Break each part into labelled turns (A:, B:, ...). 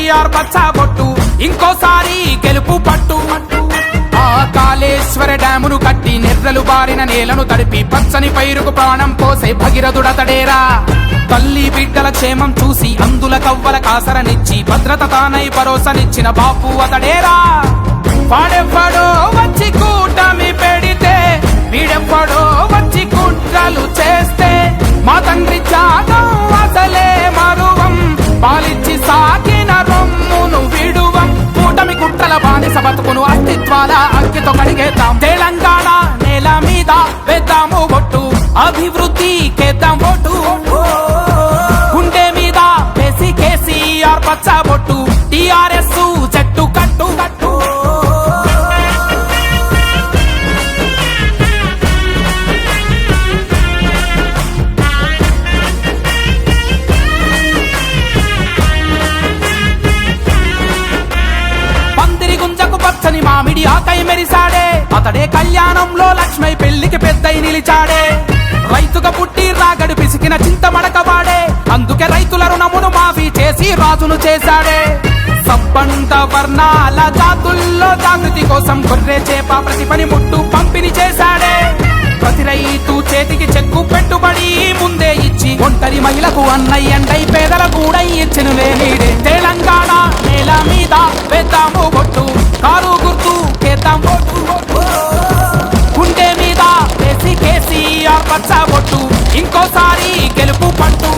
A: కేసీఆర్ పచ్చబొట్టు ఇంకోసారి గెలుపు పట్టు. ఆ కాళేశ్వర డ్యామును కట్టి నెర్రలు బారిన నేలను తడిపి పచ్చని పైరుకు ప్రాణం పోసే భగీరథుడతడేరా. తల్లి బిడ్డల క్షేమం చూసి అందుల కవ్వల కాసరనిచ్చి భద్రత తానై భరోసనిచ్చిన బాపు అతడేరా. వాడెవ్వడో వచ్చి కూటమి పెడితే వీడెవ్వడో వచ్చి కుట్రలు చేస్తే మా తండ్రి త్యాగం అసలే మరువం, పాలిచ్చి సాగిన రొమ్మును విడువం. కూటమి కుట్రల బానిస బతుకును అస్తిత్వాల అంకితో కడిగేద్దాం. తెలంగాణ నేల మీద వేద్దాము ఒట్టు, అభివృద్ధి కేద్దాం ఓటు. గుండె మీద వేసి కేసీఆర్ పచ్చబొట్టు, టీఆర్ఎస్ చెట్టు కట్టు కట్టు. పచ్చని మామిడి ఆకై మెరిసాడే, అతడే కళ్యాణంలో లక్ష్మై పెళ్లికి పెద్దై నిలిచాడే. రైతుగా పుట్టి రాగడి పిసికిన చింతమడకవాడే, అందుకే రైతుల రుణమును మాఫీ చేసి రాజును చేశాడే. సబ్బండ వర్ణాల జాతుల్లో జాగృతి కోసం గొర్రె చేప ప్రతి పని ముట్టు పంపిణీ చేశాడే. ప్రతి రైతు చేతికి చెక్కు పెట్టుబడి ముందే ఇచ్చి ఒంటరి మహిళకు అన్నయ్యండై పేదల కూడా ఇచ్చిన లేనిడే. తెలంగాణ నేల మీద వేద్దాము బొట్టు, కారు గుర్తు కేద్దాం ఓటు. గుండె మీద వేసి కేసీఆర్ పచ్చబొట్టు ఇంకోసారి గెలుపు పట్టు.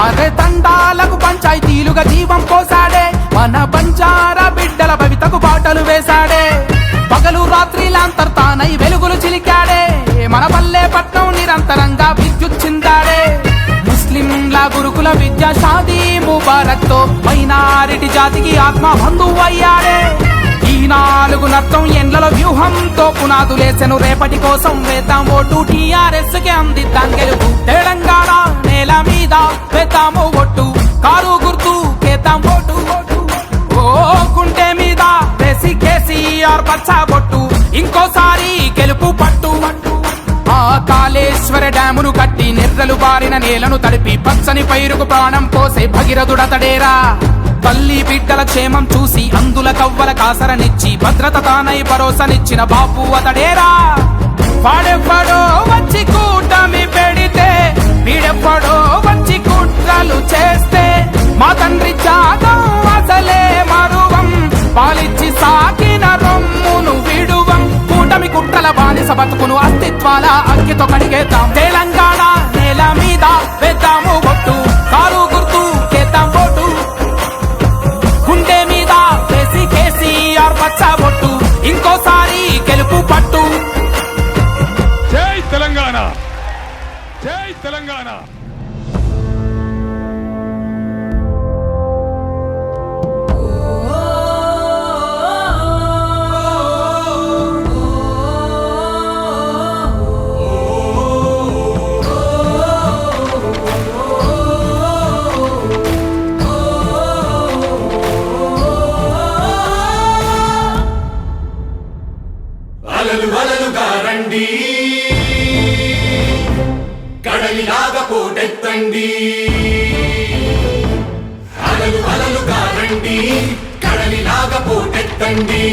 A: అరే తండాలకు పంచాయతీలుగా జీవం పోసాడే, మన బంజారా బిడ్డల భవితకు బాటలు వేశాడే. పగలు రాత్రి లాంతర్తానై వెలుగులు చిలికాడే, మన పల్లె పట్నం నిరంతరంగా విద్యుత్ చిందాడే. ముస్లింల గురుకుల విద్య షాదీ ముబారక్ తో మైనారిటీ జాతికి ఆత్మ బంధువయ్యాడే. ఈ 4 నర్థం ఎండ్లలో వ్యూహంతో పునాదులేసెను, రేపటి కోసం వేద్దాం ఓటు, టీఆర్ఎస్ కి అందిద్దాం గెలుపు. తెలంగాణ నేల మీద వేద్దాము ఒట్టు, కారు గుర్తు కేద్దాం ఓటు. ఓ గుండె మీద వేసి కేసీఆర్ పచ్చబొట్టు ఇంకోసారి గెలుపు పట్టు. ఆ కాళేశ్వర డ్యామును కట్టి నెర్రలు బారిన నేలను తడిపి పచ్చని పైరుకు ప్రాణం పోసే భగీరథుడతడేరా. తల్లి బిడ్డల క్షేమం చూసి అందుల కవ్వల కాసరనిచ్చి భద్రత తానై భరోసనిచ్చిన బాపు అతడేరా. వాడెవ్వడో వచ్చి కూటమి పెడితే వీడెవ్వడో వచ్చి కుట్రలు చేస్తే మా తండ్రి త్యాగం అసలే మరువం, పాలిచ్చి సాగిన రొమ్మును విడువం. కూటమి కుట్రల బానిస బతుకును అస్తిత్వాల అంకితో కడిగేద్దాం. తెలంగాణ నేల మీద వేద్దాము ఒట్టు, కారు గుర్తు కేద్దాం ఓటు. గుండె మీద వేసి కేసీఆర్ పచ్చబొట్టు ఇంకోసారి గెలుపు పట్టు.
B: జై తెలంగాణ, జై తెలంగాణ.
C: అలలుగా రండి, కడలిలాగా పోటెత్తండి. అలలుగా రండి, కడలిలాగా పోటెత్తండి.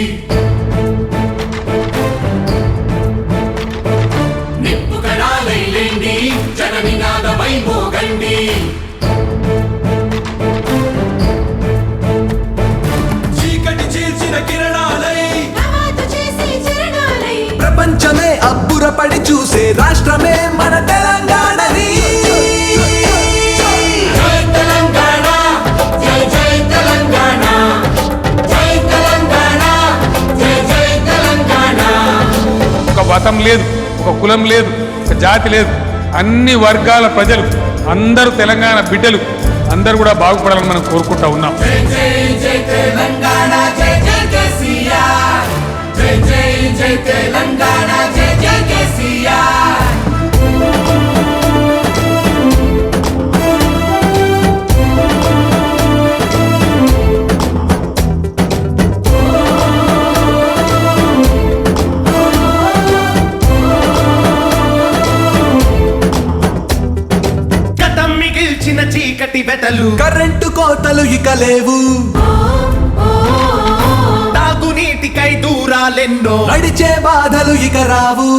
C: నిప్పు కణాలైలేండి, జన నినాదమై మోగండి. చీకటి చీల్చిన కిరణాలై
D: ప్రపంచమే అబ్బురపడి చూసే రాష్ట్రమే మన తెలంగాణని.
C: జై తెలంగాణ, జై జై తెలంగాణ, జై తెలంగాణ, జై జై తెలంగాణ.
B: ఒక మతం లేదు, ఒక కులం లేదు, ఒక జాతి లేదు, అన్ని వర్గాల ప్రజలు అందరూ తెలంగాణ బిడ్డలు అందరూ కూడా బాగుపడాలని మనం కోరుకుంటా ఉన్నాం.
C: జై జై జై తెలంగాణ, జై జై కేసీఆర్. జై జై జై తెలంగాణ, జై జై కేసీఆర్. పంటలు,
D: కరెంటు కోతలు ఇక లేవు,
C: తాగునీటికై దూరాలెన్నో,
D: నడిచే బాధలు ఇక రావు.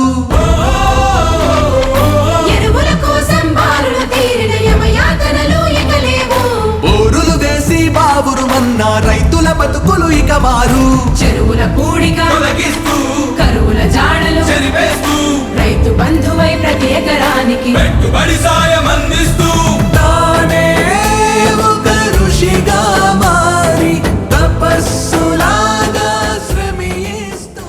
E: ఎరువుల కోసం బారులు తీరిన యమయాతనలు ఇక లేవు.
D: బోరులు వేసి బావురు మన్న రైతుల బతుకులు ఇక మారు.
E: చెరువుల పూడిక
C: తొలగిస్తూ
E: కరువుల జాడలు
C: చెరిపేస్తూ
E: రైతు బంధువై ప్రతి ఎకరానికి
C: పెట్టుబడి సాయం అందిస్తూ
D: తానే ఒక ఋషిగా మారి తపస్సులాగా శ్రమిస్తూ.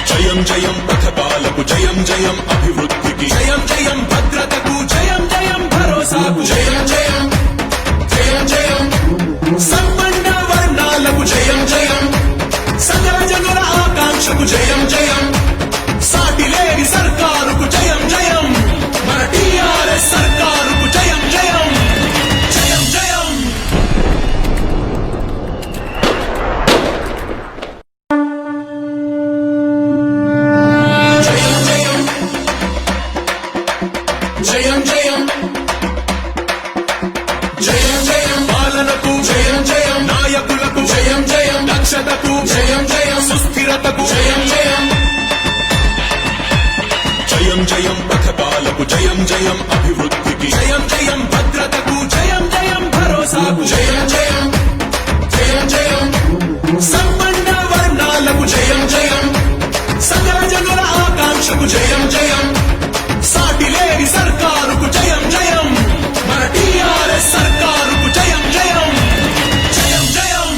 F: జయం జయం పథకాలకు జయం జయం జయం అభివృద్ధికి జయం జయం భద్రతకు జయం జయం భరోసాకు జయం జయం జయం జయం సంపన్న వర్ణాలకు జయం జయం సకల జనుల ఆకాంక్షకు జయం జయం సాటి లేని సర్కారుకు జయం జయం మన టీఆర్ఎస్ సర్కారుకు జయం జయం జయం జయం జయం జయం జయం జయం జయం జయం పాలనకు జయం జయం నాయకులకు జయం జయం దక్షతకు జయం జయం సుస్థిరతకు జయం జయం జయం జయం పథకాలకు జయం జయం అభివృద్ధికి జయం జయం భద్రతకు జయం జయం భరోసాకు జయం జయం జయం జయం సంపన్న వర్ణాలకు జయం జయం సకల జనుల ఆకాంక్షకు జయం జయం సాటి లేని సర్కారుకు జయం జయం మన టీఆర్ఎస్ సర్కారుకు జయం జయం జయం జయం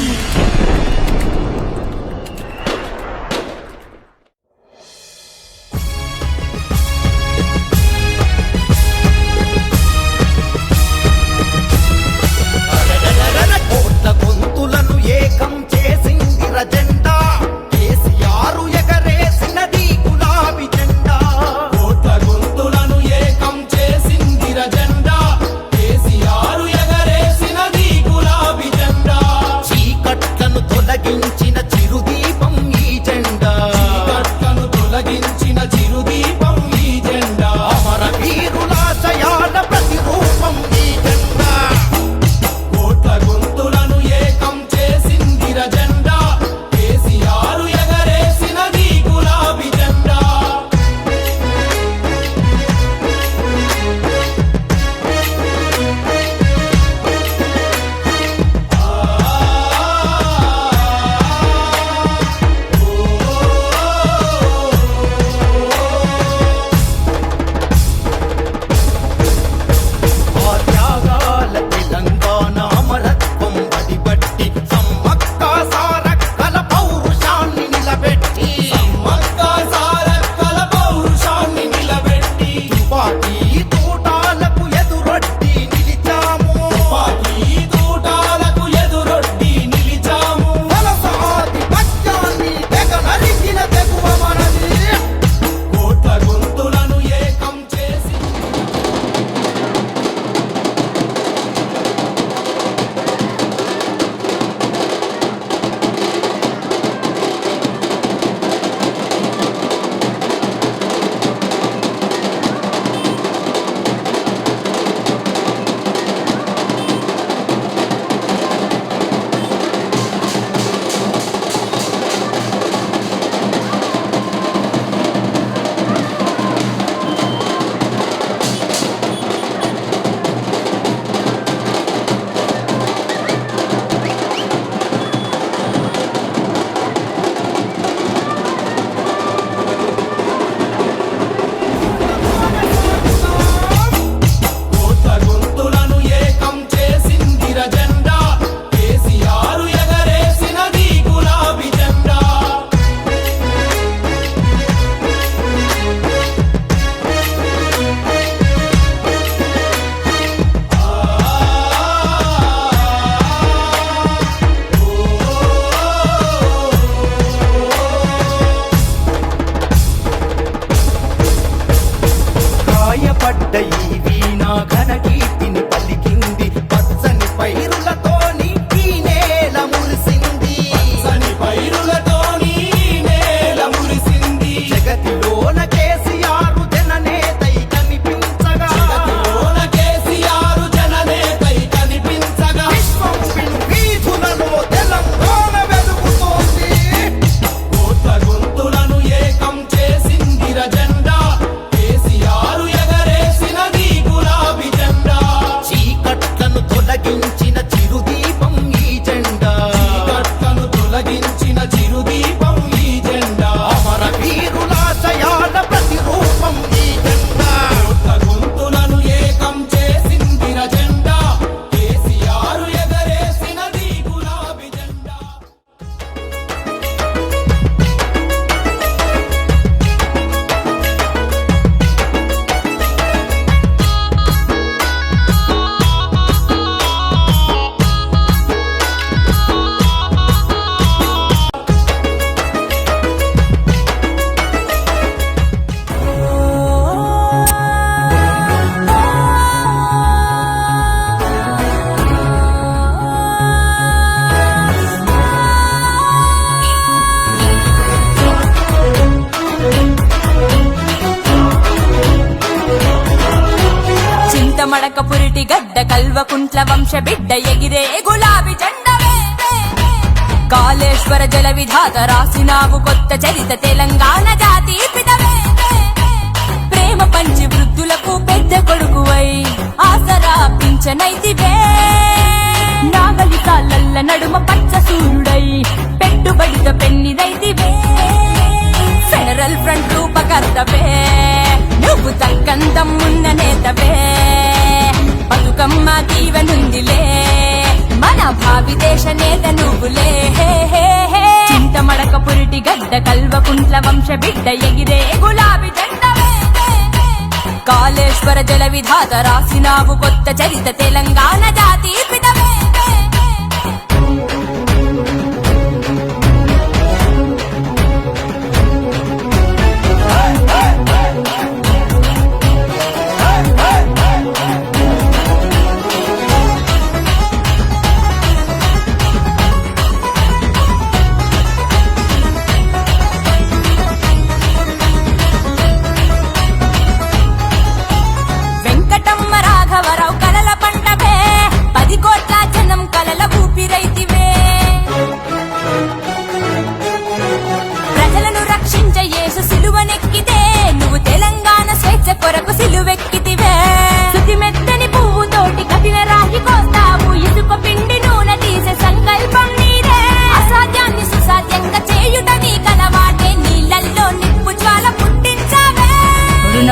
G: చింతమడక పురిటి గడ్డ కల్వకుంట్ల వంశ బిడ్డ ఎగిరే గులాబీ జెండవే కాళేశ్వర జల విధాత రాసినావు కొత్త చరిత తెలంగాణ జాతి పితవే ప్రేమ పంచి వృద్ధులకు పెద్ద కొడుకువై ఆసరా పింఛనైతివే నాగలి కాళ్ళ నడుమ పచ్చ సూర్యుడై పెట్టుబడితో పెన్నిదైతివే ఫెడరల్ ఫ్రంట్ రూపకర్తవే నువ్వు తక్కంతం ఉన్న నేతవే బతుకమ్మ దీవెనుందిలే మన భావి దేశ నేత నువ్వులే చింతమడక పురిటి గడ్డ కల్వకుంట్ల వంశ బిడ్డ ఎగిరే గులాబీ జెండవే కాళేశ్వర జల విధాత రాసినావు కొత్త చరిత తెలంగాణ జాతి పితవే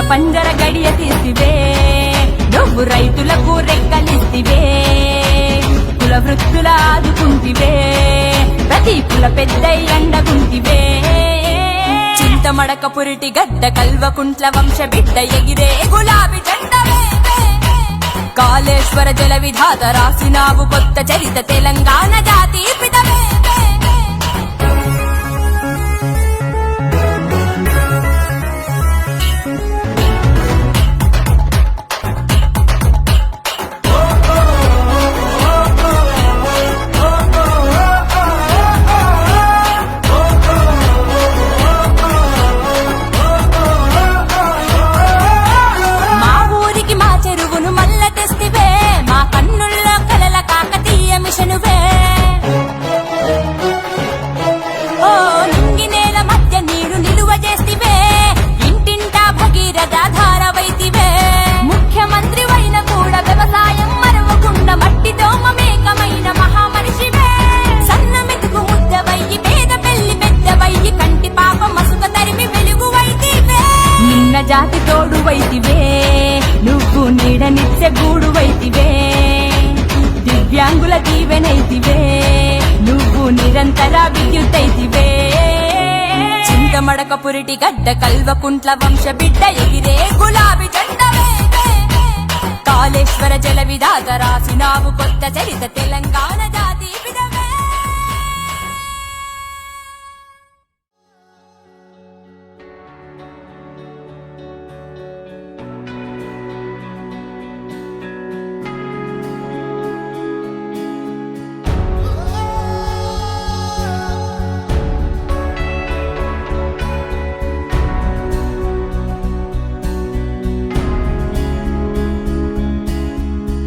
G: పంజర గడియ తీసివే నువ్వు రైతులకు రెక్కలిస్తివే కుల వృత్తుల ఆదుకుంటివే ప్రతి కుల పెద్దై అండగుంటివే చింతమడక పురిటి గడ్డ కల్వకుంట్ల వంశ బిడ్డ ఎగిరే గులాబీ జెండవే కాళేశ్వర జల విధాత రాసినావు కొత్త చరిత తెలంగాణ జాతి పితవే జాతి తోడువైతివే నువ్వు నీడనిచ్చే గూడువైతివే దివ్యాంగుల దీవెనైతివే నువ్వు నిరంతర విద్యుత్తైతివే చింతమడక పురిటి గడ్డ కల్వకుంట్ల వంశ బిడ్డ ఎగిరే గులాబీ జెండవే కాళేశ్వర జల విధాత రాసినావు కొత్త చరిత తెలంగాణ జాతి పితవే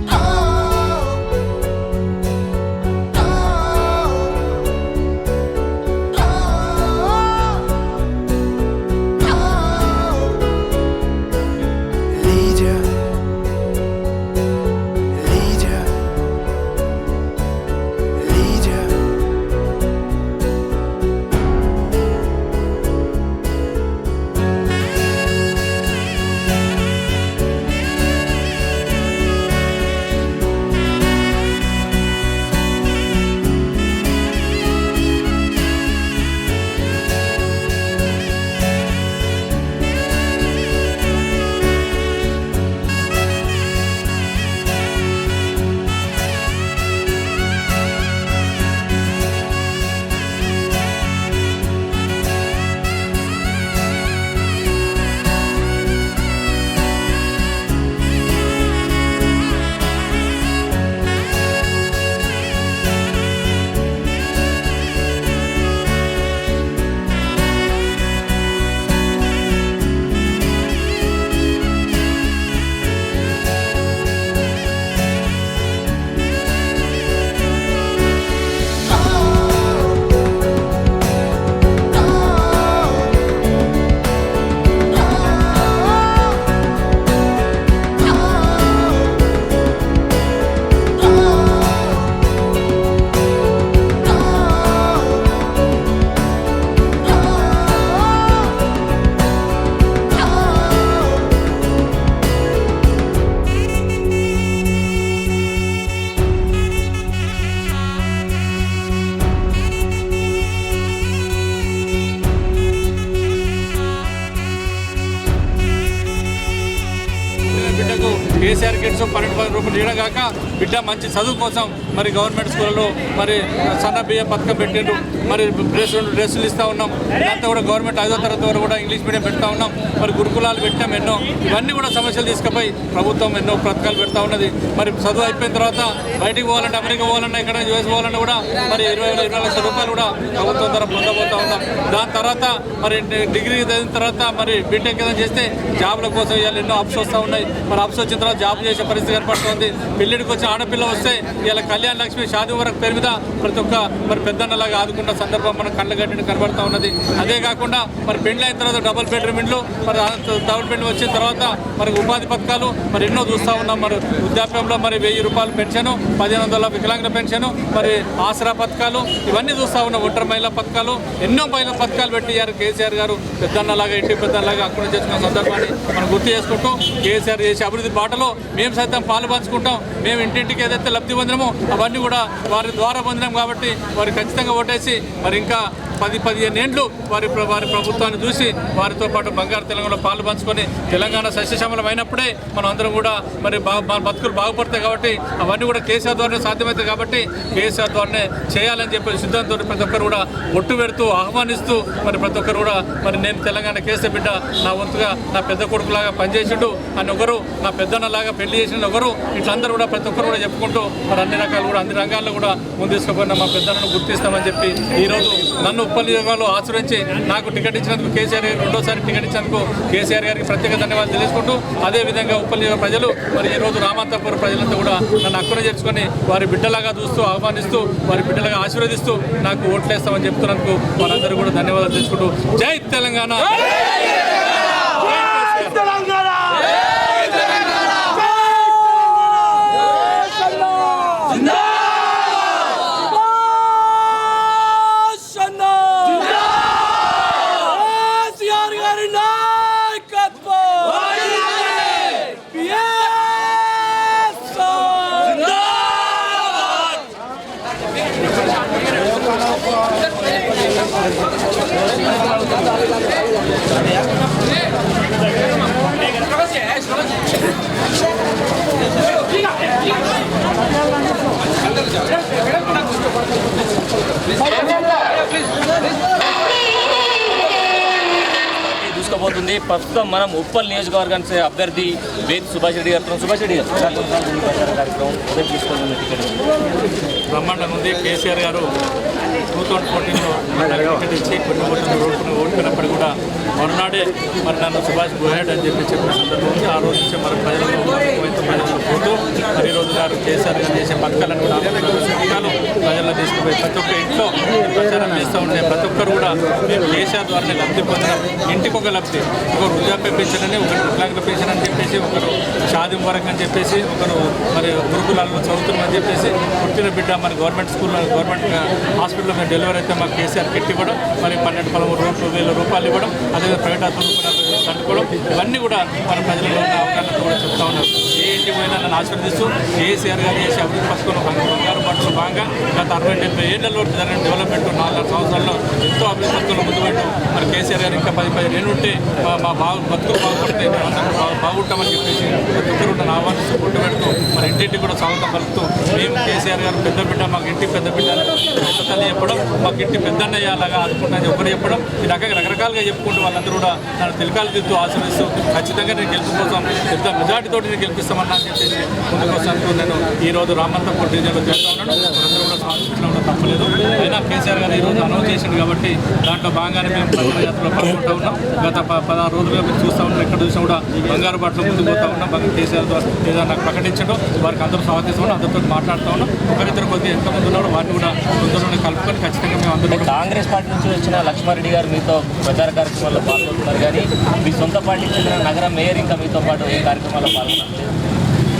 E: Oh
H: కనీసం 12,000 రూపాయలు ఇవ్వడం కాక బిడ్డ మంచి చదువు కోసం మరి గవర్నమెంట్ స్కూళ్ళలో మరి సన్న బియ్యం పథకం పెట్టిండ్రు, మరి డ్రెస్సులు ఇస్తూ ఉన్నాం. ఇదంతా కూడా గవర్నమెంట్ 5వ తరగతి వరకు కూడా ఇంగ్లీష్ మీడియం పెడతా ఉన్నాం. మరి గురుకులాలు పెట్టాం ఎన్నో. ఇవన్నీ కూడా సమస్యలు తీసుకుపోయి ప్రభుత్వం ఎన్నో పథకాలు పెడతా ఉన్నది. మరి చదువు అయిపోయిన తర్వాత బయటికి పోవాలంటే, అమెరికా పోవాలన్నా, ఇక్కడ యూఎస్ పోవాలన్నా కూడా మరి 20 లక్షల రూపాయలు కూడా ప్రభుత్వం ద్వారా పొందబోతా ఉన్నాం. దాని తర్వాత మరి డిగ్రీ చదివిన తర్వాత మరి బీటెక్ ఏదైనా చేస్తే జాబ్ల కోసం ఇవాళ ఎన్నో అప్స్ వస్తూ ఉన్నాయి. మరి అప్స్ వచ్చిన తర్వాత జాబ్ చేసే పరిస్థితి ఏర్పడుతుంది. పెళ్లిడికి వచ్చి ఆడపిల్ల వస్తే ఇలా కళ్యాణ లక్ష్మి షాదీ వరకు పేరు మీద ప్రతి ఒక్క మరి పెద్దన్నలాగా ఆదుకున్న సందర్భం మన కళ్ళ గట్టిని కనబడతా ఉన్నది. అదే కాకుండా మరి పెళ్లి అయిన తర్వాత డబుల్ బెడ్రూమ్ ఇండ్లు, మరి డబుల్ బెడ్ వచ్చిన తర్వాత మరి ఉపాధి పథకాలు మరి ఎన్నో చూస్తూ ఉన్నాం. మరి వృద్ధాప్యంలో మరి 1000 రూపాయలు పెన్షను, 1500 వికలాంగుల పెన్షను, మరి ఆసరా పథకాలు ఇవన్నీ చూస్తూ ఉన్నాం. ఒంటరి మహిళా పథకాలు, ఎన్నో మహిళా పథకాలు పెట్టియారు కేసీఆర్ గారు. పెద్దన్నలాగా ఇంటి పెద్దలాగా అక్కడ చేసుకున్న సందర్భాన్ని మనం గుర్తు చేసుకుంటూ కేసీఆర్ చేసే అభివృద్ధి బాటలో మేము సైతం పాలు పంచుకుంటాం. మేము ఇంటింటికి ఏదైతే లబ్ధి పొందినామో అవన్నీ కూడా వారి ద్వారా పొందినాం కాబట్టి వారు ఖచ్చితంగా ఓటేసి మరి ఇంకా 10-15 ఏళ్ళు వారి ప్రభుత్వాన్ని చూసి వారితో పాటు బంగారు తెలంగాణలో పాలు పంచుకొని తెలంగాణ సస్యశ్యామలం అయినప్పుడే మనం అందరం కూడా మరి మన బతుకులు బాగుపడతాయి. కాబట్టి అవన్నీ కూడా కేసీఆర్ ద్వారానే సాధ్యమవుతాయి. కాబట్టి కేసీఆర్ ద్వారానే చేయాలని చెప్పి సిద్ధాంతంతో ప్రతి ఒక్కరు కూడా ఒట్టు పెడుతూ ఆహ్వానిస్తూ మరి ప్రతి ఒక్కరు కూడా మరి నేను తెలంగాణ కేసీఆర్ బిడ్డ, నా వంతుగా నా పెద్ద కొడుకులాగా పనిచేసిండు అని ఒకరు, నా పెద్దన్నలాగా పెళ్లి చేసిన ఒకరు, ఇట్లా అందరూ కూడా ప్రతి ఒక్కరు కూడా చెప్పుకుంటూ మరి అన్ని రకాలు కూడా అన్ని రంగాల్లో కూడా ముందు తీసుకుపోయిన మా పెద్దలను గుర్తిస్తామని చెప్పి ఈరోజు నన్ను ఉప్పల్ నియోజకవర్గంలో ఆశ్రయించి నాకు టికెట్ ఇచ్చినందుకు కేసీఆర్ గారికి రెండోసారి టికెట్ ఇచ్చినందుకు కేసీఆర్ గారికి ప్రత్యేక ధన్యవాదాలు తెలుసుకుంటూ అదేవిధంగా ఉప్పల్ నియోజక ప్రజలు మరి ఈరోజు రామంతపూర్ ప్రజలంతా కూడా నన్ను అక్కున చేర్చుకొని వారి బిడ్డలాగా చూస్తూ ఆహ్వానిస్తూ వారి బిడ్డలాగా ఆశీర్వదిస్తూ నాకు ఓట్లేస్తామని చెప్తున్నందుకు వారందరూ కూడా ధన్యవాదాలు తెలుసుకుంటూ జై తెలంగాణ.
I: దూసుకుపోతుంది. ప్రస్తుతం మనం ఉప్పల్ నియోజకవర్గానికి అభ్యర్థి వేది సుభాష్ రెడ్డి గారు. సుభాష్ రెడ్డి గారు కార్యక్రమం తీసుకుంటుంది. టికెట్
H: బ్రహ్మాండంగా ఉంది. కేసీఆర్ గారు 2014లో టికెట్ ఇచ్చి కొన్ని ఓట్లు ఓడిపోయినప్పుడు కూడా మరునాడే మరి నన్ను సుభాష్ గోహెడ్ అని చెప్పిన సందర్భం ఉంది. ఆ రోజు నుంచి మరి ప్రజలకు పోతూ మరి ఈరోజు గారు కేసీఆర్ గారు చేసే పథకాలను కూడా పథకాలు ప్రజల్లో తీసుకుపోయి ప్రతి ఒక్క ఇంట్లో ప్రచారం చేస్తూ ఉండే ప్రతి ఒక్కరు కూడా మేము కేసీఆర్ ద్వారానే లబ్ధి పొందినాం. ఇంటికి ఒక లబ్ధి, ఒకరు వృద్ధాప్య పెన్షన్ అని, ఒకరు వికలాంగుల పెన్షన్ అని చెప్పేసి, ఒకరు షాదీ వరకు అని చెప్పేసి, ఒకరు మరి గురుకులాల్లో చదువుతున్నామని చెప్పేసి, పుట్టిన బిడ్డ మరి గవర్నమెంట్ స్కూల్లో గవర్నమెంట్ హాస్పిటల్లో మేము డెలివరీ అయితే మాకు కేసీఆర్ కిట్ ఇవ్వడం, మరి 12-13 రూపాయలు ఇవ్వడం, అదేవిధంగా ప్రైవేట్ హాస్పిటల్ కట్టుకోవడం, ఇవన్నీ కూడా మన ప్రజలలో ఉన్న అవగాహనతో కూడా చెప్తా ఉన్నారు. ఏ ఇంటికి పోయినా నన్ను ఆశీర్వదిస్తూ కేసీఆర్ గారు చేసే అభివృద్ధి పథకంలో బంగారు బాటలో భాగంగా గత 60-70 ఏళ్లలో జరిగిన డెవలప్మెంట్ 4 సంవత్సరాల్లో ఎంతో అభివృద్ధి పథకంలో ముందు పెట్టు మరి కేసీఆర్ గారు ఇంకా 10-15 ఏళ్ళు ఉంటే మా బతుకులు బాగుపడితే బాగుంటామని చెప్పేసి ప్రతి ఒక్కరు నన్ను ఆహ్వానిస్తూ పుట్టు పెడుతూ మరి ఇంటింటికి కూడా స్వాగతం పలుకుతూ మేము కేసీఆర్ గారు పెద్ద బిడ్డ, మాకు ఇంటి పెద్ద బిడ్డ పెద్ద తల్లి చెప్పడం, మాకు ఇంటి పెద్దన్నయ్య అలాగా ఆదుకుంటానని ఒకరు చెప్పడం, ఈ రకరకాలుగా చెప్పుకుంటూ వాళ్ళందరూ కూడా నన్ను తిలకాలు దిద్దు ఆశీర్వదిస్తూ ఖచ్చితంగా నేను గెలుపు కోసం పెద్ద మెజార్టీతో నేను గెలిపిస్తామన్నా అని చెప్పేసి ముందుకోసానికి నేను ఈరోజు రామంతపూర్ డివిజన్లో చేస్తూ ఉన్నాను. అందరూ కూడా స్వాగతించడం కూడా తప్పలేదు. అయినా కేసీఆర్ గారు ఈరోజు అనౌన్స్ చేసింది కాబట్టి దాంట్లో భాగంగానే మేము ప్రచార యాత్రలో పాల్గొంటూ ఉన్నాం. గత 16 రోజులుగా మీరు చూస్తూ ఉన్నాం. ఎక్కడ చూసినా కూడా బంగారు బాటలో ముందుకు పోతా ఉన్నాం. కేసీఆర్ ద్వారా ఏదైనా నాకు ప్రకటించడం వారికి అందరూ స్వాగతిస్తూ ఉన్నాం. అందరితో మాట్లాడుతూ ఉన్నాం. ఒకరిద్దరు కొద్దిగా ఎంతమంది ఉన్నారో వాటిని కూడా తొందరలోనే కలుపుకొని ఖచ్చితంగా మేము అందరూ
I: కాంగ్రెస్ పార్టీ నుంచి వచ్చిన లక్ష్మారెడ్డి గారు మీతో ప్రచార కార్యక్రమాల్లో పాల్గొంటున్నారు. కానీ మీ సొంత పార్టీకి చెందిన నగర మేయర్ ఇంకా మీతో పాటు ఏ కార్యక్రమాల్లో పాల్గొన్నారు?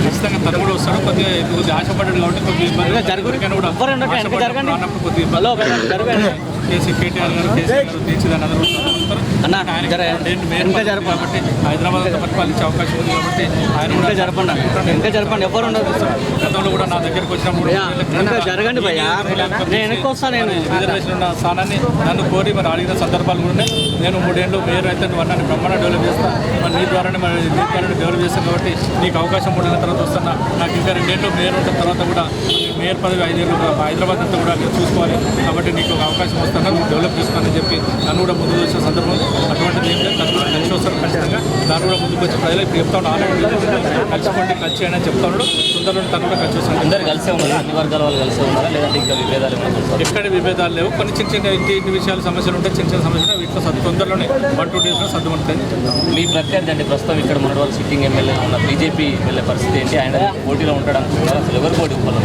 H: ఖచ్చితంగా తను కూడా వస్తాడు. కొద్దిగా ఆశపడ్డాడు కాబట్టి కొద్దిగా అన్నప్పుడు కొద్దిగా కేటీఆర్ గారు తీర్చిదాన్ని అందరూ కాబట్టి హైదరాబాద్ అంతా పరిపాలించే అవకాశం ఉంది కాబట్టి ఆయన కూడా గతంలో కూడా నా దగ్గరికి వచ్చినప్పుడు రిజర్వేషన్ ఉన్న స్థానాన్ని నన్ను కోరి మరి అడిగిన సందర్భాలు కూడా ఉన్నాయి. నేను 3 ఏళ్ళు మేయర్ అయితే నువ్వు అన్నాను బ్రహ్మాండ డెవలప్ చేస్తాను, మరి నీ ద్వారానే డెవలప్ చేస్తాను కాబట్టి నీకు అవకాశం 3 ఏళ్ళ తర్వాత వస్తున్నా. నాకు ఇంకా 2 ఏళ్ళు మేయర్ ఉన్న తర్వాత కూడా మేయర్ పదవి 5 ఏళ్ళు హైదరాబాద్ అంతా కూడా నేను చూసుకోవాలి కాబట్టి నీకు ఒక అవకాశం వస్తాను, నువ్వు డెవలప్ చేసుకోవాలని చెప్పి నన్ను కూడా ముందుకు వచ్చిన సందర్భం అటువంటిది ఏం లేదు. తను కలిసి వస్తారు ఖచ్చితంగా. దాన్ని కూడా ముందుకు వచ్చి ప్రజలకు చెప్తా ఉన్నాను, ఆల్రెడీ కలిసిపోండి కలిసి చేయని చెప్తా ఉన్నాడు. తొందరలో తను కూడా కలిసి వస్తాను.
I: అందరు కలిసే ఉన్నారా? అన్ని వర్గాల వాళ్ళు కలిసే ఉన్నారా లేదంటే ఇంకా విభేదాలు ఏమైనా?
H: ఎక్కడ విభేదాలు లేవు. కొన్ని చిన్న చిన్న ఇంటి విషయాలు సమస్యలు ఉంటాయి, చిన్న చిన్న సమస్యలు ఉంటాయి. వీటిలో తొందరలోనే 1-2 డేస్లో సర్దుకుంటాయని చెప్తాను.
I: మీ ప్రత్యర్థి అంటే ప్రస్తుతం ఇక్కడ మన వాళ్ళు సిట్టింగ్ ఎమ్మెల్యే ఉన్న బీజేపీ ఎమ్మెల్యే పరిస్థితి ఏంటి? ఆయన పోటీలో ఉంటాడు అనుకుంటున్నారు, అసలు ఎవరు పోటీ ఇవ్వాలి?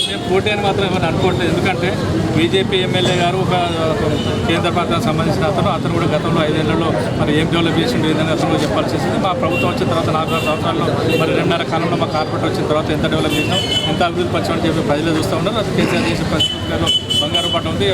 H: నేను పోటీ అని మాత్రం ఏమైనా అనుకోవట్లేదు. ఎందుకంటే బీజేపీ ఎమ్మెల్యే గారు ఒక కేంద్ర ప్రాంతానికి సంబంధించిన అతను కూడా గతంలో 5 ఏళ్లలో మరి ఏం డెవలప్ చేసిండు ఏదైనా అతను కూడా చెప్పాల్సి వస్తుంది. మా ప్రభుత్వం వచ్చిన తర్వాత 4 సంవత్సరాల్లో మరి 2.5 కాలంలో మా కార్పొరేట్ వచ్చిన తర్వాత ఎంత డెవలప్ చేసినాం, ఎంత అభివృద్ధి పరిచయం చెప్పి ప్రజలు చూస్తూ ఉన్నారు. అది కేసీఆర్ చేసే పరిస్థితుల్లో బంగారు పాట ఉంది.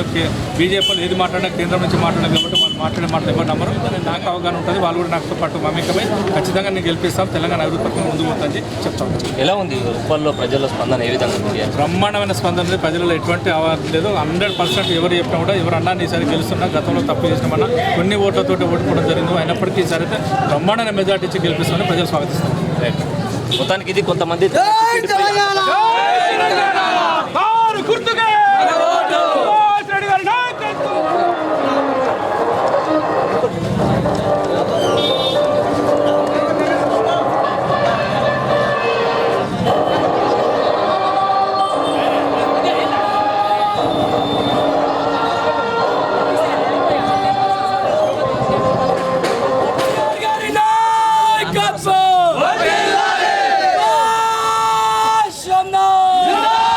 H: బీజేపీలో ఏది మాట్లాడినా కేంద్రం నుంచి మాట్లాడినా కాబట్టి వాళ్ళు మాట్లాడే మాటలు ఎవరు నమ్మరు. నాకు అవగాహన ఉంటుంది, వాళ్ళు కూడా నాతో పాటు మమేకమై ఖచ్చితంగా నేను గెలిపిస్తాం, తెలంగాణ అభివృద్ధి పక్కన ముందుకు పోతుందని చెప్తాను.
I: ఎలా ఉంది ఉప్పల్లో ప్రజల స్పందన ఏ విధంగా ఉంది?
H: బ్రహ్మాండమైన స్పందన ఉంది. ప్రజలలో ఎటువంటి అవార్డు లేదు. 100% ఎవరు చెప్పినా కూడా ఎవరు అన్నా ఈసారి గెలుస్తున్నా, గతంలో తప్పు చేసినామన్నా కొన్ని ఓట్లతో ఓడిపోవడం జరిగింది. అయినప్పటికీ ఈసారి అయితే బ్రహ్మాండమైన మెజార్టీ ఇచ్చి గెలిపిస్తామని ప్రజలు స్వాగతిస్తారు.
I: మొత్తానికి ఇది కొంతమంది
C: Nacional!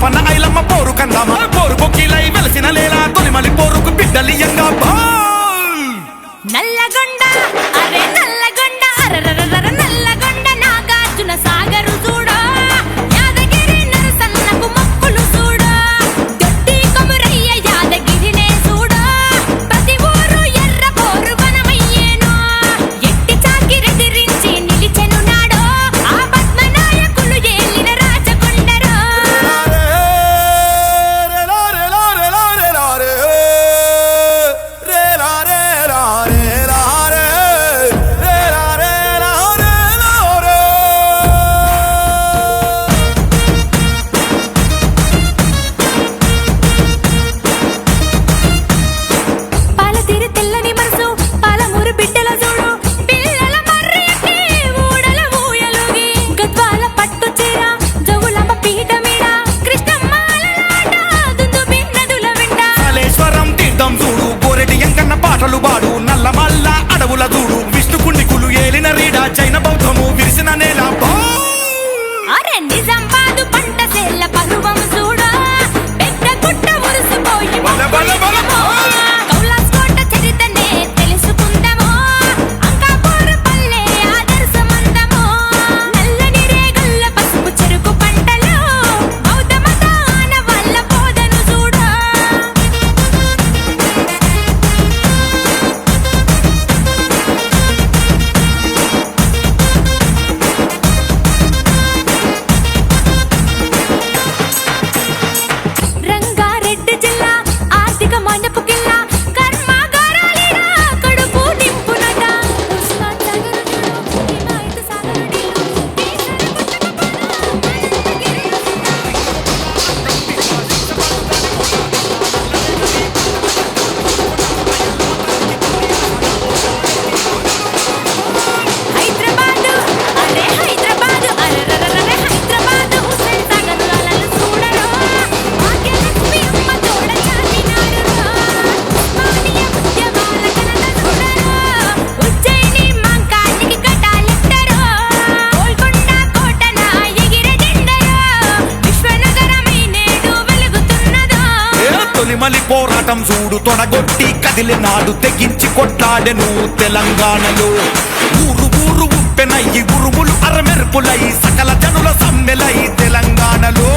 D: పాపన్న ఐలమ్మ పోరు కందామా పోరు బొక్కిలై వెలసిన లేలా తొలిమలి పోరుకు బిడ్డలియంగా
G: నల్లగొండ అరే నల్లగొండ అరరరర నల్లగొండ నాగార్జున సాగరు చూడో యాదగిరి నరసన్నకు మొక్కులు చూడో దొడ్డి కొమురయ్య యాదగిరినే చూడో ప్రతి ఊరు ఎర్ర పోరు వనమయ్యేనో ఎట్టి చాకిరెదిరించి నిలిచెను నాడో ఆ పద్మనాయకులు ఏలిన రాజకొండరో పాలతీరు తెల్లని మనసు పాలమూరు బిడ్డల చూడు పిల్లల మర్రెట్టి ఊడల ఊయలుగి గద్వాల పట్టు చీర జవులమ్మ పీట మీద కృష్ణమ్మాలలాట దుందుబి నదుల వెంట
D: కాళేశ్వరం తీర్థం చూడు గోరెటి ఎంకన్న పాటలు పాడు నల్లమల్ల అడవుల చూడు విష్ణుకుండికులు ఏలిన రీడ జైన బౌద్ధము విరిసిన నేల
G: అరే నిజామాబాదు పంట సేల పరువం చూడు పెద్ద గుట్ట ఉరుసుపోయి కౌలాస్కోట చరితనే తెలుసుకుందామో అంకాపూరు పల్లె ఆదర్శమందమో నల్లని రేగల్ల పసుపు చెరుకు పంటలో బౌద్ధ మతాన వల్ల బోధను చూడు రంగారెడ్డి జిల్లా ఆర్థిక మండపు కిల్లా కర్మాగారాలిరా కడుపు నింపునట ఉస్మాన్ సాగర్ హిమాయత్ సాగర్ డిల్లు హైదరాబాద్ అరే హైదరాబాద్ అరరరరే హైదరాబాద్ హుస్సేన్ సాగర్ అలలు చూడరో భాగ్యలక్ష్మి అమ్మ తోడ చాపినారు ఉస్మానియా ఉద్యమాల కనత చూడరో ఉజ్జయిని మంకానికి కటాలెట్టరో గోల్కొండ కోటన ఎగిరే జెండరో విశ్వనగరమై నేడు వెలుగుతున్నదో
D: తొలిమలి పోరాటం చూడు తొడగొట్టి కదిలినాడు తెగించి కొట్లాడెను తెలంగాణలో ఊరు ఊరు ఉప్పెనయ్యి ఉరుములు అరమెరుపులై సకల జనుల సమ్మెలై తెలంగాణలో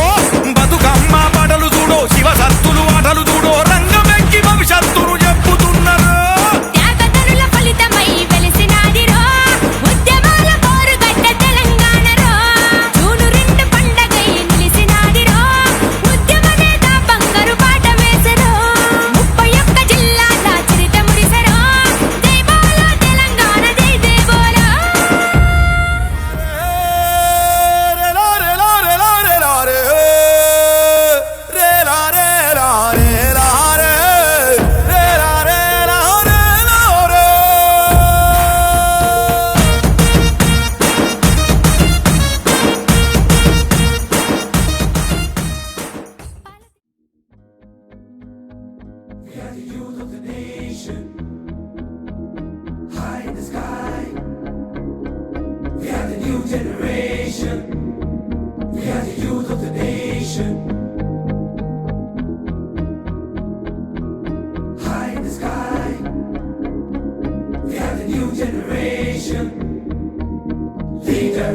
D: బతుకమ్మ బడలు చూడో శివ సత్తులు ఆటలు చూడో రంగమెక్కి భవిష్యత్తును చెప్పుతున్నారు
G: త్యాగతనుల ఫలితమై వెలిసినాదిరో ఉద్యమాల పోరుగడ్డ తెలంగాణరో జూను 2 పండగై నిలిసినాదిరో ఉద్యమ నేత బంగారు పాట వేసరో 31 జిల్లాల చరిత మురిసరో జై బోలో తెలంగాణ జై జై బోలో
C: Leader.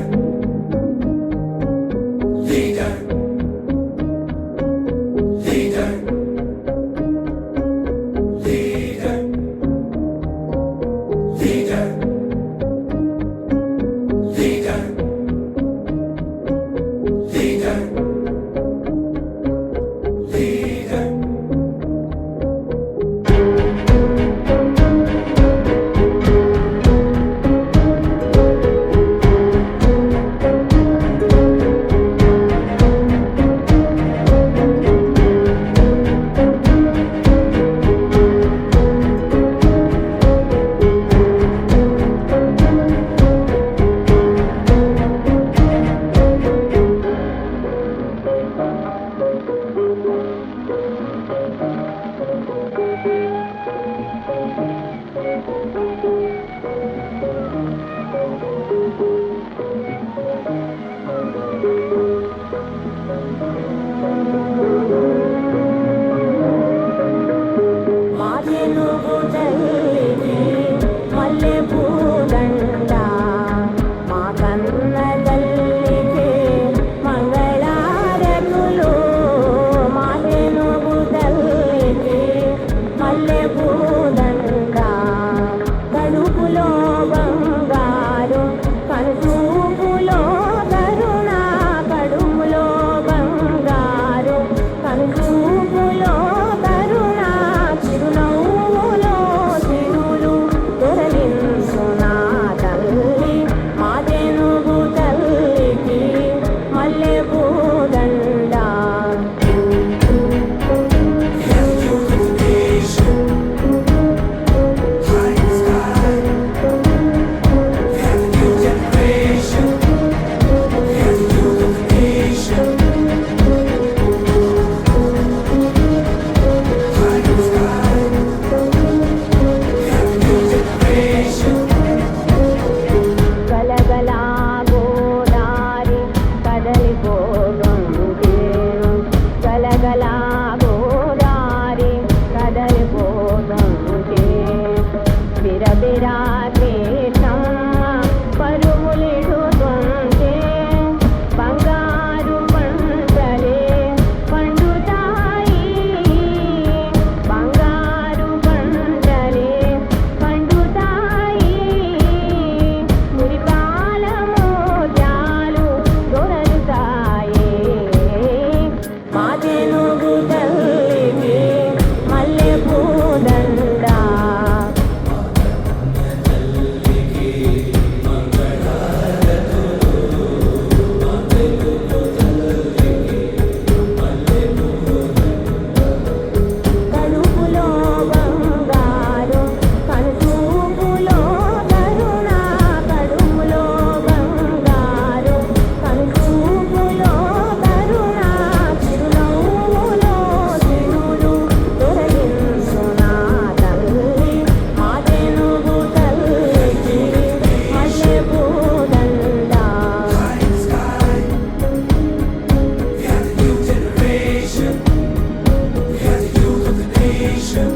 C: generation.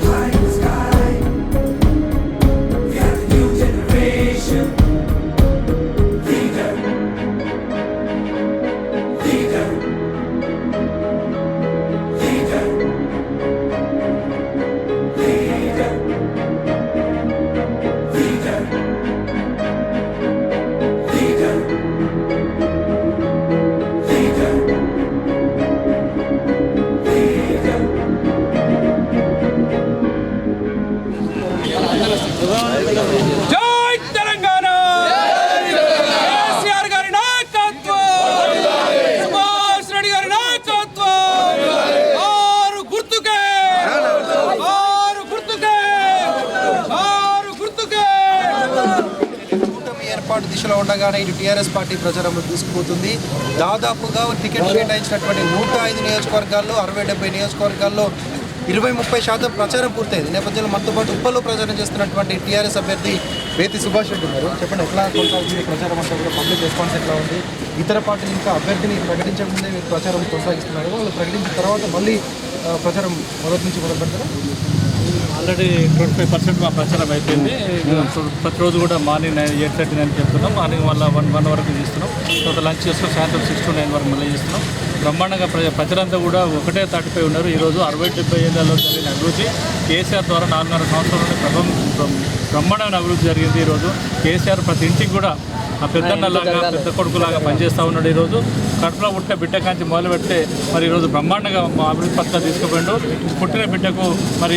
C: High in the sky, we are the new generation. Leader, leader, leader, leader, leader, leader, leader, leader.
H: జై తెలంగాణ కేసీఆర్ గారి నాయకత్వం సుభాష్ రెడ్డి గారి నాయకత్వం ఆరు గుర్తుకే ఆరు గుర్తుకే ఆరు గుర్తుకే
J: కూటమి ఏర్పాటు దిశలో ఉండగానే ఇటు టీఆర్ఎస్ పార్టీ ప్రచారంలో తీసుకుపోతుంది. దాదాపుగా టికెట్ కేటాయించినటువంటి 105 నియోజకవర్గాల్లో 60-70 నియోజకవర్గాల్లో 20-30% ప్రచారం పూర్తయింది. నేపథ్యంలో మనతో పాటు ఉప్పల్లో ప్రచారం చేస్తున్నటువంటి టీఆర్ఎస్ అభ్యర్థి బేతి సుభాష్ రెడ్డి ఉన్నారు. చెప్పండి, ఎట్లా కొనసాగుతుంది ప్రచారం అంతా కూడా? పబ్లిక్ రెస్పాన్స్ ఎట్లా ఉంది? ఇతర పార్టీలు ఇంకా అభ్యర్థిని ప్రకటించక ముందే మీరు ప్రచారం కొనసాగిస్తున్నారు. వాళ్ళు ప్రకటించిన తర్వాత మళ్ళీ ప్రచారం మొదటి నుంచి మొదలు పెడతారా?
H: ఆల్రెడీ 25% మా ప్రచారం అయిపోయింది. ప్రతిరోజు కూడా మార్నింగ్ 8:39 చెప్తున్నాం. మార్నింగ్ మళ్ళీ 1 వరకు చేస్తున్నాం. తర్వాత లంచ్ చేసుకుని సాయంత్రం 6 to 9 వరకు మళ్ళీ చేస్తున్నాం. బ్రహ్మాండంగా ప్రజలంతా కూడా ఒకటే తాటిపై ఉన్నారు. ఈరోజు 60-70 ఏళ్లలో జరిగిన అభివృద్ధి కేసీఆర్ ద్వారా 4.5 సంవత్సరాల బ్రహ్మాండమైన అభివృద్ధి జరిగింది. ఈరోజు కేసీఆర్ ప్రతి ఇంటికి కూడా ఆ పెద్దన్నలాగా పెద్ద కొడుకులాగా పనిచేస్తూ ఉన్నాడు. ఈరోజు కడుపులో పుట్టిన బిడ్డ కాంచి మొదలుపెడితే మరి ఈరోజు బ్రహ్మాండంగా మా అభివృద్ధి పథకాలు తీసుకుపోయిండు. పుట్టిన బిడ్డకు మరి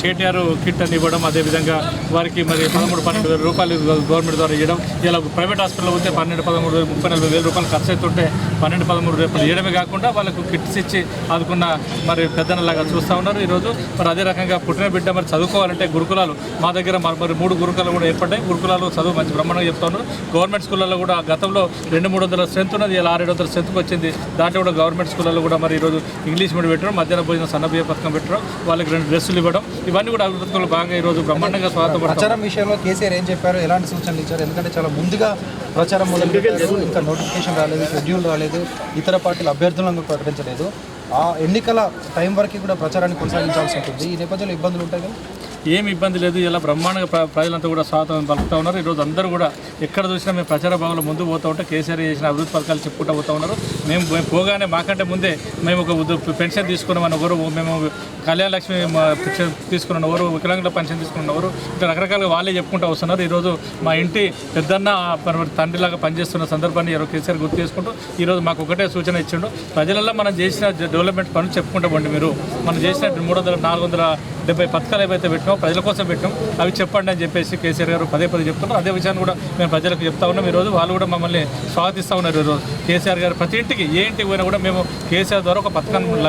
H: కేటీఆర్ కిట్ అని ఇవ్వడం, అదేవిధంగా వారికి మరి 13-12 వేల రూపాయలు గవర్నమెంట్ ద్వారా ఇవ్వడం. ఇలా ప్రైవేట్ హాస్పిటల్లో పోతే 12-13 వేలు 30-40 వేల రూపాయలు ఖర్చు అవుతుంటే 12-13 రూపాయలు ఇవ్వడమే కాకుండా వాళ్ళకు కిట్స్ ఇచ్చి ఆదుకున్న మరి పెద్దన్నలాగా చూస్తూ ఉన్నారు. ఈరోజు మరి అదే రకంగా పుట్టిన బిడ్డ మరి చదువుకోవాలంటే గురుకులాలు మా దగ్గర మరి 3 గురుకులాలు కూడా ఏర్పడ్డాయి. గురుకులాలు చదువు మంచి బ్రహ్మాండంగా చెప్తా ఉన్నారు. గవర్నమెంట్ స్కూళ్ళల్లో కూడా గతంలో 200-300 స్ట్రెంత్ ఉన్నది, ఇలా 600-700 స్ట్రెంత్కి వచ్చింది. దాంట్లో కూడా గవర్నమెంట్ స్కూళ్ళల్లో కూడా మరి ఈరోజు ఇంగ్లీష్ మీడియం పెట్టడం, మధ్యాహ్న భోజనం సన్నబియ్య పథకం పెట్టడం, వాళ్ళకి 2 డ్రెస్సులు ఇవ్వడం, ఇవన్నీ కూడా అభివృద్ధి పథకంలో భాగంగా ఈరోజు బ్రహ్మాండంగా స్వాగతం.
J: ప్రచారం విషయంలో కేసీఆర్ ఏం చెప్పారు, ఎలాంటి సూచనలు ఇచ్చారు? ఎందుకంటే చాలా ముందుగా ప్రచారం మొదలుపెట్టారు, ఇంకా నోటిఫికేషన్ రాలేదు, షెడ్యూల్ రాలేదు, ఇతర పార్టీల అభ్యర్థులను ప్రకటించలేదు. ఆ ఎన్నికల టైం వరకు కూడా ప్రచారాన్ని కొనసాగించాల్సి ఉంటుంది. ఈ నేపథ్యంలో ఇబ్బందులు ఉంటాయి కదా?
H: ఏమి ఇబ్బంది లేదు. ఇలా బ్రహ్మాండంగా ప్రజలంతా కూడా స్వాగతం పలుకుతూ ఉన్నారు. ఈరోజు అందరూ కూడా ఎక్కడ చూసినా మేము ప్రచార భాగంలో ముందు పోతూ ఉంటే కేసీఆర్ చేసిన అభివృద్ధి పథకాలు చెప్పుకుంటూ పోతూ ఉన్నారు. మేము పోగానే మాకంటే ముందే మేము ఒక పెన్షన్ తీసుకున్నామని ఒకరు, మేము కళ్యాణ లక్ష్మి పెన్షన్ తీసుకున్న ఎవరు, వికలాంగుల పెన్షన్ తీసుకున్న ఎవరు, ఇట్లా రకరకాలుగా వాళ్ళే చెప్పుకుంటూ వస్తున్నారు. ఈరోజు మా ఇంటి పెద్దన్న తండ్రిలాగా పనిచేస్తున్న సందర్భాన్ని కేసీఆర్ గుర్తు చేసుకుంటూ ఈరోజు మాకు ఒకటే సూచన ఇచ్చిండు. ప్రజలలో మనం చేసిన డెవలప్మెంట్ పనులు చెప్పుకుంటూ పోండి. మీరు మనం చేసిన 300-470 పథకాలు ఏవైతే పెట్టినామో ప్రజల కోసం పెట్టాం, అవి చెప్పండి అని చెప్పేసి కేసీఆర్ గారు పదే చెప్తున్నారు. అదే విషయాన్ని కూడా మేము ప్రజలకు చెప్తా ఉన్నాం. ఈరోజు వాళ్ళు కూడా మమ్మల్ని స్వాగతిస్తూ ఉన్నారు. ఈరోజు కేసీఆర్ గారు ప్రతి ఇంటికి ఏ ఇంటికి పోయినా కూడా మేము కేసీఆర్ ద్వారా ఒక పథకాన్ని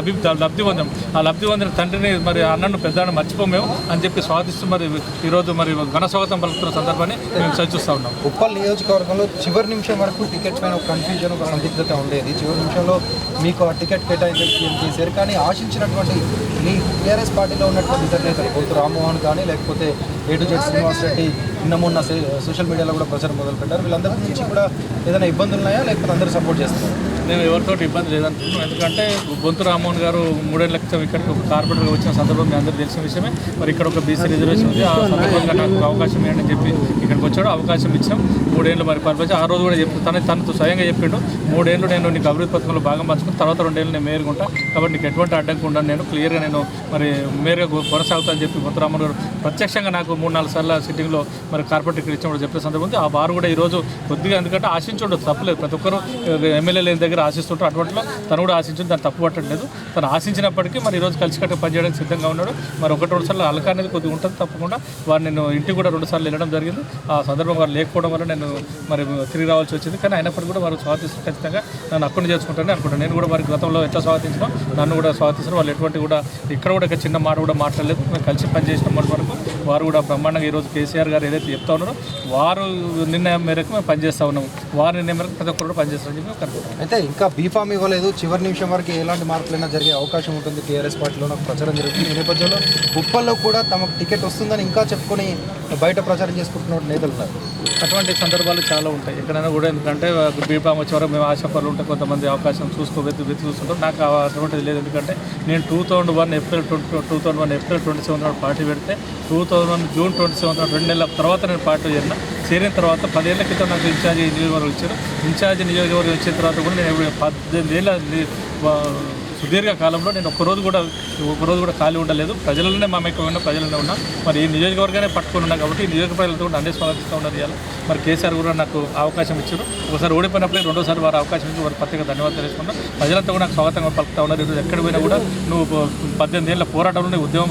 H: లబ్ధి పొందాం. ఆ లబ్ధి పొందిన తండ్రిని మరి అన్నను పెద్దను మర్చిపోమేము అని చెప్పి స్వాగతిస్తూ మరి ఈరోజు మరి ఘన స్వాగతం పలుకుతున్న సందర్భాన్ని మేము చర్చిస్తూ ఉన్నాం.
J: ఉప్పల్ నియోజకవర్గంలో చివరి నిమిషం వరకు టికెట్ పైన ఒక కన్ఫ్యూజన్, ఒక సందిగ్ధత ఉండేది. చివరి నిమిషంలో మీకు ఆ టికెట్ కేటాయించారు. కానీ ఆశించినటువంటి ఈ టీఆర్ఎస్ పార్టీలో ఉన్నటువంటి ఇతర నేతలు బొంతు రామ్మోహన్ కానీ లేకపోతే A to Z Srinivas Reddy నిన్న సోషల్ మీడియాలో కూడా ప్రచారం మొదలుపెట్టారు. వీళ్ళందరి నుంచి కూడా ఏదైనా ఇబ్బందులు ఉన్నాయా, లేకపోతే అందరూ సపోర్ట్ చేస్తున్నారు?
H: మేము ఎవరితో ఇబ్బంది లేదనుకుంటున్నాం. ఎందుకంటే బొంతు రామ్మోహన్ గారు 3 ఏళ్ల క్రితం ఇక్కడికి ఒక కార్పొరేటర్గా వచ్చిన సందర్భం మీ అందరూ తెలిసిన విషయమే. మరి ఇక్కడ ఒక బీసీ రిజర్వేషన్ ఉంది, ఆ సందర్భంగా నాకు అవకాశం ఇవ్వండి అని చెప్పి ఇక్కడికి వచ్చాడు. అవకాశం ఇచ్చాం. 3 ఏళ్ళు మరి పరిపాలించి ఆ రోజు కూడా తనతో స్వయంగా చెప్పిండు, 3 ఏళ్ళు నేను నీకు అభివృద్ధి పథకంలో భాగం పంచుకుని తర్వాత 2 ఏళ్ళు నేను మేయర్గా ఉంటా, కాబట్టి నీకు ఎటువంటి అడ్డంకి ఉండను, నేను క్లియర్గా నేను మరి మేయర్గా కొనసాగుతా అని చెప్పి బొంతు రామ్మోహన్ గారు ప్రత్యక్షంగా నాకు 3-4 సార్లు సిట్టింగ్లో మరి కార్పొరేట్ ఇక్కడ ఇచ్చినప్పుడు చెప్పిన సందర్భం ఉంది. ఆ వారు కూడా ఈరోజు కొద్దిగా, ఎందుకంటే ఆశించుండదు, తప్పలేదు. ప్రతి ఒక్కరు ఎమ్మెల్యే లేని దగ్గర ఆశిస్తుంటారు. అటువంటిలో తను కూడా ఆశించింది, దాన్ని తప్పు పట్టట్లేదు. తను ఆశించినప్పటికీ మరి ఈరోజు కలిసికట్టుగా పనిచేయడానికి సిద్ధంగా ఉన్నాడు. మరి 1-2 సార్లు అలక అనేది కొద్దిగా ఉంటుంది తప్పకుండా. వారు నేను ఇంటికి కూడా 2 సార్లు వెళ్ళడం జరిగింది. ఆ సందర్భం వారు లేకపోవడం వల్ల నేను మరి తిరిగి రావాల్సి వచ్చింది. కానీ అయినప్పటికీ కూడా వారు స్వాగతిస్తారు. ఖచ్చితంగా నన్ను అక్కడ చేసుకుంటానని అనుకుంటాను. నేను కూడా వారికి గతంలో ఎట్లా స్వాగతించినా నన్ను కూడా స్వాగతిస్తారు. వాళ్ళు ఎటువంటి కూడా ఇక్కడ కూడా చిన్న మాట కూడా మాట్లాడలేదు. మేము కలిసి పనిచేసిన వరకు వారు కూడా బ్రహ్మాండంగా ఈరోజు కేసీఆర్ గారు ఏదైతే చెప్తా ఉన్నారో వారు నిర్ణయం మేరకు మేము పనిచేస్తూ ఉన్నాము. వారి నిర్ణయం మేరకు ప్రతి ఒక్కరు పనిచేస్తారని చెప్పి కనుక్కుంటాం.
J: అయితే ఇంకా బీఫామ్ ఇవ్వలేదు. చివరి నిమిషం వరకు ఎలాంటి మార్పులైనా జరిగే అవకాశం ఉంటుంది. టీఆర్ఎస్ పార్టీలో నాకు ప్రచారం జరుగుతుంది. ఈ నేపథ్యంలో ఉప్పల్లో కూడా తమకు టికెట్ వస్తుందని ఇంకా చెప్పుకొని బయట ప్రచారం చేసుకుంటున్న నేతలు ఉన్నారు.
H: అటువంటి సందర్భాలు చాలా ఉంటాయి ఎక్కడైనా కూడా. ఎందుకంటే బీఫామ్ వచ్చే వరకు మేము ఆశాపరులు ఉంటే కొంతమంది అవకాశం వెతి చూస్తుంటాం. నాకు అటువంటిది లేదు. ఎందుకంటే నేను 2001 ఏప్రిల్ 27 నాడు పార్టీ పెడితే 2001 జూన్ 27 నాడు 2 నెలల తర్వాత నేను పార్టీ చేరిన తర్వాత 10 ఏళ్ల క్రితం నాకు ఇన్ఛార్జి నియోజకవర్గం ఇచ్చారు. ఇన్ఛార్జి నియోజకవర్గం ఇచ్చిన తర్వాత కూడా నేను 18 ఏళ్ళ సుదీర్ఘ కాలంలో నేను ఒక్కరోజు కూడా ఖాళీ ఉండలేదు. ప్రజలలోనే మమేకమైన ప్రజలనే ఉన్నా. మరి ఈ నియోజకవర్గానే పట్టుకొని ఉన్నా కాబట్టి ఈ నియోజకవర్గాలతో కూడా అన్నీ స్వాగతిస్తూ ఉన్నారు. ఇవాళ మరి కేసీఆర్ కూడా నాకు అవకాశం ఇచ్చారు. ఒకసారి ఓడిపోయినప్పుడే రెండోసారి వారు అవకాశం ఇచ్చి వారి ప్రత్యేక ధన్యవాదాలు తెలుసుకున్నాం. ప్రజలంతా కూడా నాకు స్వాగతంగా పలుకుతా ఉన్నారు. ఈరోజు ఎక్కడ పోయినా కూడా నువ్వు 18 ఏళ్ళ పోరాటంలో ఉద్యమ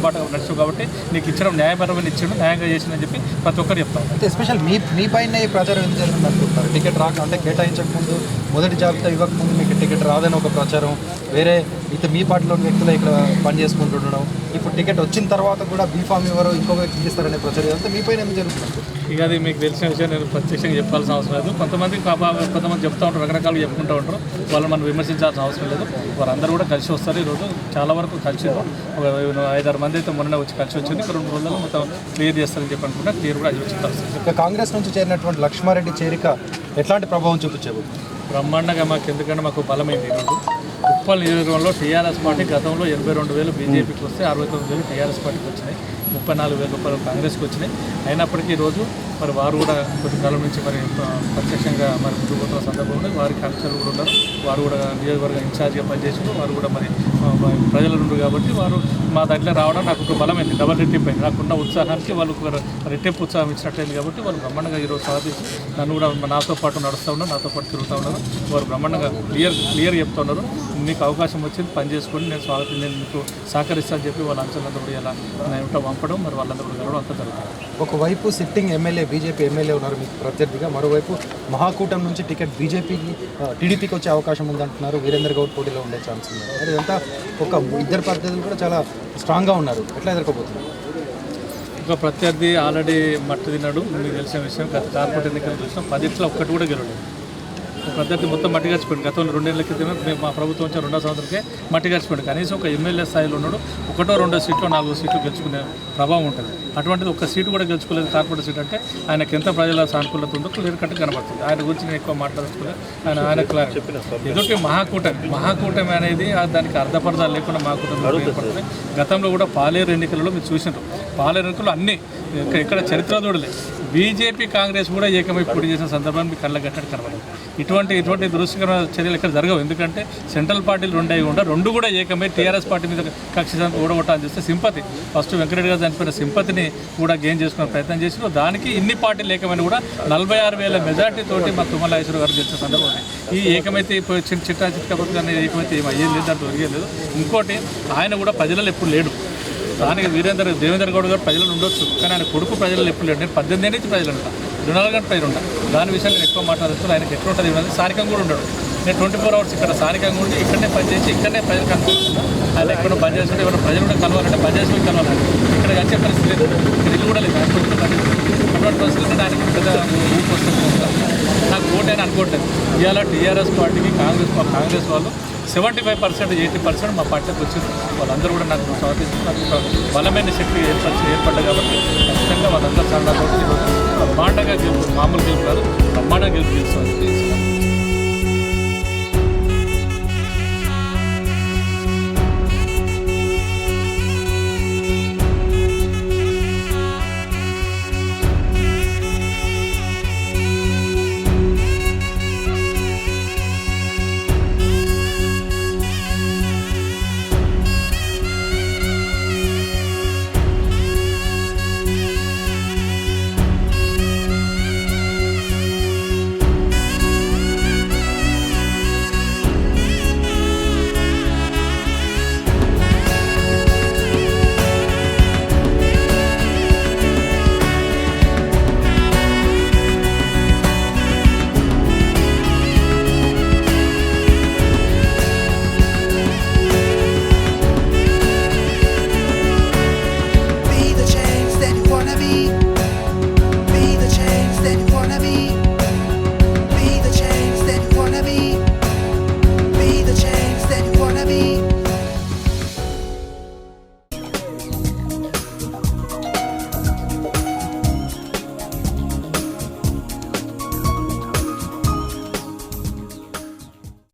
H: బాట నడిచావు కాబట్టి నీకు ఇచ్చడం న్యాయపరమైన ఇచ్చాడు, న్యాయంగా చేసిందని చెప్పి ప్రతి ఒక్కరు చెప్తాను.
J: అయితే ఎస్పెషల్ మీ పైన ఈ ప్రచారం ఎందుకు జరుగుతుంది అనుకుంటారు? టికెట్ రాక అంటే కేటాయించకముందు మొదటి జాబితా ఇవ్వకముందు మీకు టికెట్ రాదని ఒక ప్రచారం, వేరే ఇక మీ పార్టీలోని వ్యక్తులు ఇక్కడ పని చేసుకుంటుండడం, ఇప్పుడు టికెట్ వచ్చిన తర్వాత కూడా బీఫామ్ ఎవరో ఇంకో వ్యక్తి తీస్తారనే ప్రచారం అంతా మీ పైన ఎందుకు జరుగుతుంది?
H: ఇక అది మీకు తెలిసిన విషయం నేను ప్రత్యక్షంగా చెప్పాల్సిన అవసరం లేదు. కొంతమంది చెప్తూ ఉంటారు, రకరకాలు చెప్పుకుంటూ ఉంటారు. వాళ్ళు మనం విమర్శించాల్సిన అవసరం లేదు. వారందరూ కూడా కలిసి వస్తారు. ఈరోజు చాలా వరకు కలిసి 5-6 మంది అయితే మొన్న వచ్చి కలిసి వచ్చింది. 2 రోజుల్లో మొత్తం క్లియర్ చేస్తారని చెప్పి అనుకుంటా. క్లియర్ కూడా వచ్చి కలిసి.
J: ఇక కాంగ్రెస్ నుంచి చేరినటువంటి లక్ష్మారెడ్డి చేరిక ఎట్లాంటి ప్రభావం చూపించబోతుంది?
H: బ్రహ్మాండంగా మాకు ఎందుకంటే మాకు బలమైంది. ఈరోజు ఉప్పల్ నియోజకవర్గంలో టీఆర్ఎస్ పార్టీ గతంలో 82,000 బీజేపీకి వస్తే 69,000 టీఆర్ఎస్ పార్టీకి వచ్చినాయి. 34,000 రూపాయలు కాంగ్రెస్కి వచ్చినాయి. అయినప్పటికీ ఈరోజు మరి వారు కూడా కొద్ది కాలం నుంచి మరి ప్రత్యక్షంగా మరి ముందుకున్న సందర్భంలో వారికి ఆఫీసర్లు కూడా ఉన్నారు. వారు కూడా నియోజకవర్గ ఇన్ఛార్జ్గా పనిచేసారు. వారు కూడా మరి ప్రజల నుండి కాబట్టి వారు మా దగ్గర రావడం నాకు ఒక బలమైంది. డబల్ రెట్టింపు అయింది. నాకున్న ఉత్సాహానికి వాళ్ళకు రెట్టింపు ఉత్సాహం ఇచ్చినట్లయింది కాబట్టి వాళ్ళు బ్రహ్మాండంగా ఈరోజు స్వాగతించి నన్ను కూడా నాతో పాటు నడుస్తూ ఉన్నారు, నాతో పాటు తిరుగుతూ ఉన్నారు. వారు బ్రహ్మాండంగా క్లియర్ చెప్తూ ఉన్నారు. మీకు అవకాశం వచ్చింది, పని చేసుకొని నేను మీకు సహకరిస్తానని చెప్పి వాళ్ళ అంశాలందరూ కూడా ఇలా ఏమిటో పంపడం, మరి వాళ్ళందరూ కూడా కలవడం అంతా జరుగుతుంది.
J: ఒకవైపు సిట్టింగ్ ఎమ్మెల్యే బీజేపీ ఎమ్మెల్యే ఉన్నారు మీకు ప్రత్యర్థిగా, మరోవైపు మహాకూటమి నుంచి టికెట్ టీడీపీకి వచ్చే అవకాశం ఉందంటున్నారు. వీరేందర్ గౌడ్ పోటీలో ఉండే ఛాన్స్ ఉంది. మరి ఇదంతా ఒక ఇద్దరు ప్రత్యర్థులు కూడా చాలా స్ట్రాంగ్గా ఉన్నారు. ఎట్లా ఎదుర్కోబోతున్నారు?
H: ఒక ప్రత్యర్థి ఆల్రెడీ మట్టి తిన్నాడు. మీకు తెలిసిన విషయం. గత కార్పొరేట్ ఎన్నికలు చూసినాం 10 ఒక్కటి కూడా గెలవలేదు. ప్రత్యర్థి మొత్తం మట్టి గడిచిపోయింది. గతంలో 2 ఏళ్ల క్రితమే మేము మా ప్రభుత్వం వచ్చే 2వ సంవత్సరానికే మట్టి గడిచిపోయింది. కనీసం ఒక ఎమ్మెల్యే స్థాయిలో ఉన్నాడు. 1-2 సీట్లు 4 సీట్లు గెలుచుకునే ప్రభావం ఉంటుంది. అటువంటిది ఒక సీటు కూడా గెలుచుకోలేదు. కార్పొరేట్ సీట్ అంటే ఆయనకి ఎంత ప్రజల సానుకూలత ఉందో క్లియర్ కట్ కనబడుతుంది. ఆయన గురించి నేను ఎక్కువ మాట్లాడుకోలేదు. ఆయన ఎదుటి మహాకూటమి అనేది దానికి అర్ధపర్దాలు లేకుండా మహాకూటమి ఏర్పడుతుంది. గతంలో కూడా పాలేరు ఎన్నికలలో మీరు చూసినారు. పాలేరు ఎన్నికలు అన్నీ ఇక్కడ చరిత్ర చూడలేదు. బీజేపీ కాంగ్రెస్ కూడా ఏకమై పోటీ చేసిన సందర్భాన్ని మీకు కళ్ళ గట్టడి కనబడదు. ఇటువంటి దురదృష్టకరమైన చర్యలు ఇక్కడ జరగవు. ఎందుకంటే సెంట్రల్ పార్టీలు 2 అయి ఉంటాయి. 2 కూడా ఏకమై టీఆర్ఎస్ పార్టీ మీద కక్ష ఓడగొట్టాలని చేస్తే సింపతి ఫస్ట్ వెంకటరెడ్డి గారు చనిపోయిన సింపతిని కూడా గెయిన్ చేసుకునే ప్రయత్నం చేసిన దానికి ఇన్ని పార్టీలు ఏకమైన కూడా 46,000 మెజార్టీ తోటి మా తుమ్మల నాగేశ్వర గారు గెలిచిన సందర్భం. ఈ ఏకమైతే చిట్టా పథకాన్ని ఏకమైతే ఏం అయ్యేది లేదు, దాంట్లో ఒరిగేది. ఇంకోటి ఆయన కూడా ప్రజలలో ఎప్పుడు లేడు. దానికి దేవేంద్ర గౌడ్ గారు ప్రజలు ఉండొచ్చు, కానీ ఆయన కొడుకు ప్రజలు ఎప్పుడు లేడు. నేను 18 ఏళ్ళ నుంచి ప్రజలు ఉంటా, 24 గంటల ప్రజలు ఉంటా. దాని విషయాన్ని నేను ఎక్కువ మాట్లాడుతూ ఆయనకి ఎట్లా ఉంటుంది స్థానికంగా కూడా ఉండడు. నేను 24 hours ఇక్కడ స్థానికంగా ఉండి ఇక్కడనే పనిచేసి ఇక్కడనే ప్రజలు కనుక్కుంటున్నా. ఆయన ఎక్కడో పనిచేస్తుంటే ఎవరైనా ప్రజలు కూడా కలవాలంటే పనిచేసి కలవాలంటే ఇక్కడ వచ్చే పరిస్థితి లేదు. ఇక్కడ ఇల్లు కూడా లేదు. ఆయన కొడుకు అటువంటి పరిస్థితుల్లో ఆయనకి పెద్ద ఊపు వస్తుంది. నాకు ఓటు అని అనుకోవట్లేదు. ఇవాళ టీఆర్ఎస్ పార్టీకి కాంగ్రెస్ వాళ్ళు 75%, 80% మా పార్టీకి వచ్చింది. వాళ్ళందరూ కూడా నాకు స్వాగతించి నాకు బలమైన శక్తి ఏర్పడ్డాయి కాబట్టి ఖచ్చితంగా వాళ్ళందరూ చాలా బ్రహ్మాండంగా మామూలు గెలుపుతారు. బ్రహ్మాండంగా గెలుపుతారు.